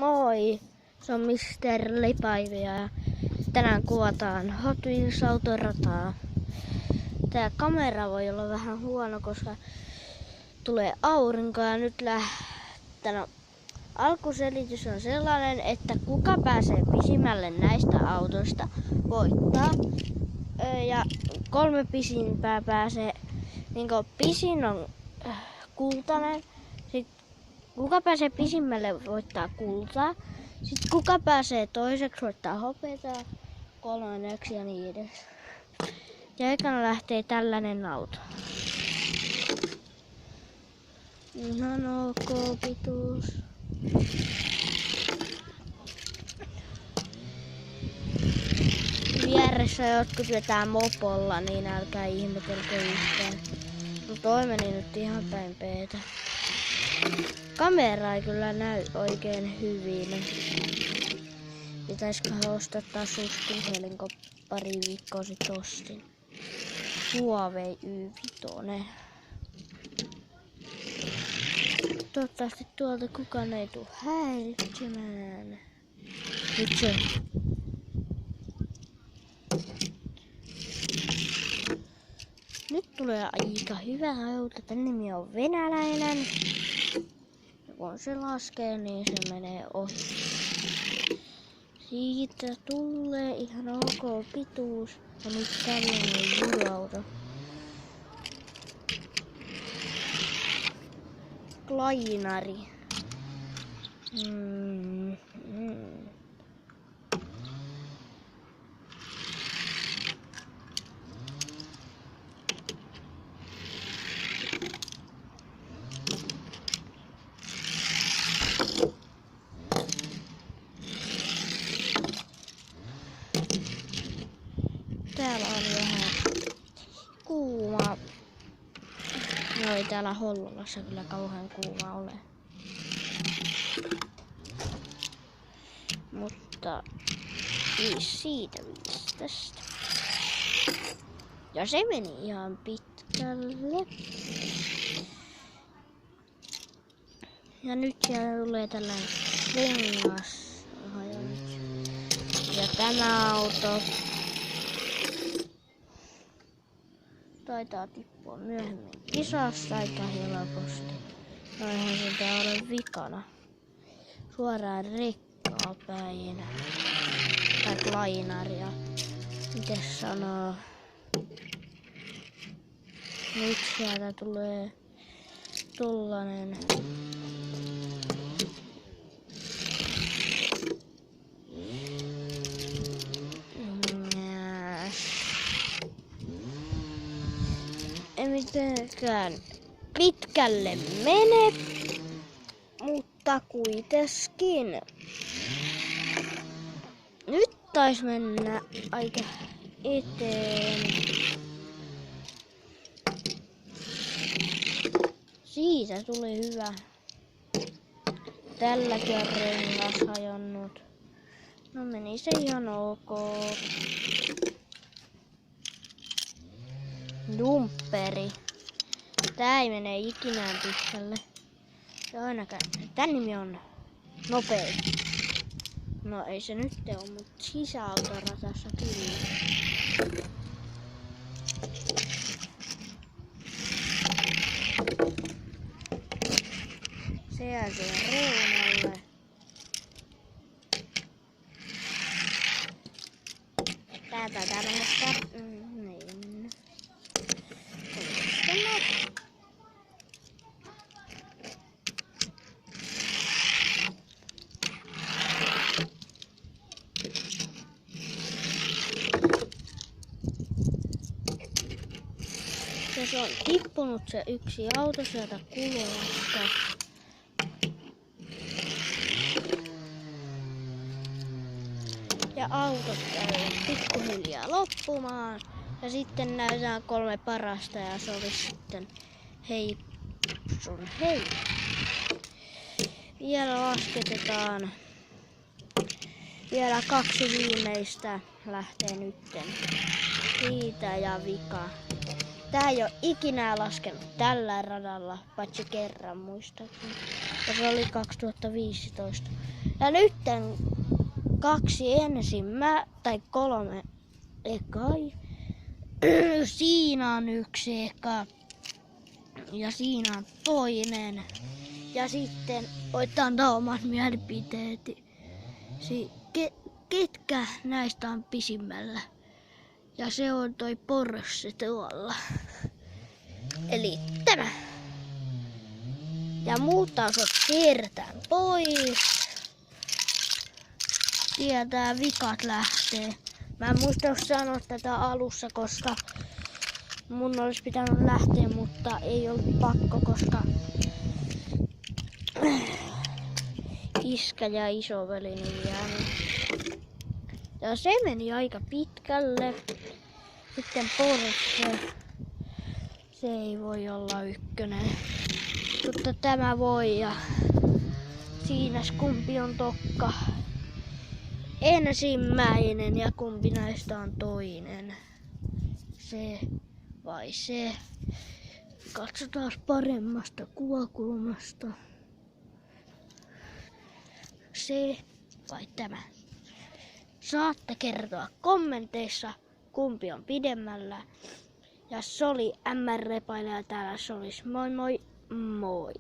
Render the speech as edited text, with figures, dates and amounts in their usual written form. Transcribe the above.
Moi! Se on Mr. Lipaivia ja tänään kuvataan Hot Wheels autorataa. Tää kamera voi olla vähän huono, koska tulee aurinko ja nyt alkuselitys on sellainen, että kuka pääsee pisimmälle näistä autoista voittaa. Ja 3 pisimpää pääsee, pisin on kultainen. Kuka pääsee pisimmälle voittaa kultaa. Sitten kuka pääsee toiseksi voittaa hopeaa, kolmanneksi ja niin edes. Ja ekana lähtee tällainen auto. Ihan ok pituus. Vieressä jotkut vetää mopolla, niin älkää ihmetelkö yhtään. No toi meni nyt ihan päin peetä. Kamera ei kyllä näy oikein hyvin. Pitäisiköhän ostaa taas uusi puhelin, kun pari viikkoa sitten ostin. Huawei Y5. Toivottavasti tuolta kukaan ei tule häiritsemään. Nyt se. Nyt tulee aika hyvä auto. Tän nimi on venäläinen. Ja kun se laskee, niin se menee ohi. Siitä tulee ihan ok pituus. Ja nyt tällainen judo-auto. Lainari. Täällä on vähän kuuma. No ei täällä Hollolassa kyllä kauhean kuuma ole. Mutta 5 siitä 5 tästä. Ja se meni ihan pitkälle. Ja nyt siellä tulee tällainen rengas. Ja tämä auto taitaa tippua myöhemmin kisassa aika helposti. No eihän siltä ole vikana. Suoraan rekkaa päin. Tai lainaria. Mites sanoo? Nyt sieltä tulee tollanen. Ei mitenkään pitkälle mene, mutta kuitenkin. Nyt taisi mennä aika eteen. Siitä tuli hyvä. Tälläkin on rengas hajonnut. No meni se ihan ok. Dumperi. Tää ei mene ikinään pitkälle. Ja ainakaan. Tän nimi on Nopein. No ei se nyt ole, mutta sisäautoratassa kyllä. Se jää siihen reunalle. Tää taitaa mennä niin. Se on tippunut se yksi auto sieltä kulmasta. Ja autot käy pikkuhiljaa loppumaan. Ja sitten näytetään 3 parasta ja se olisi sitten hei sun hei. Vielä lasketetaan. Vielä 2 viimeistä lähtee nytten. Siitä ja vika. Tää ei ole ikinä laskenut tällä radalla, paitsi kerran muistaakseni. Ja se oli 2015. Ja nytten 2 tai 3 ekai. Siinä on 1 eka. Ja siinä on toinen. Ja sitten voit antaa omat mielipiteet. Ketkä näistä on pisimmällä? Ja se on toi Porsche tuolla. Eli tämä. Ja muut osat siirretään pois. Tietää vikat lähtee. Mä en muista sanoa tätä alussa, koska mun olisi pitänyt lähteä, mutta ei ollut pakko, koska iskä ja isoveli niin jäänyt. Ja se meni aika pitkälle. Sitten Porsche. Se ei voi olla 1. Mutta tämä voi ja siinä kumpi on tokka ensimmäinen ja kumpi näistä on toinen. Se vai se. Katsotaan paremmasta kuvakulmasta. Se vai tämä. Saatte kertoa kommenteissa kumpi on pidemmällä. Ja se oli MR Repailija täällä, se olisi moi moi moi.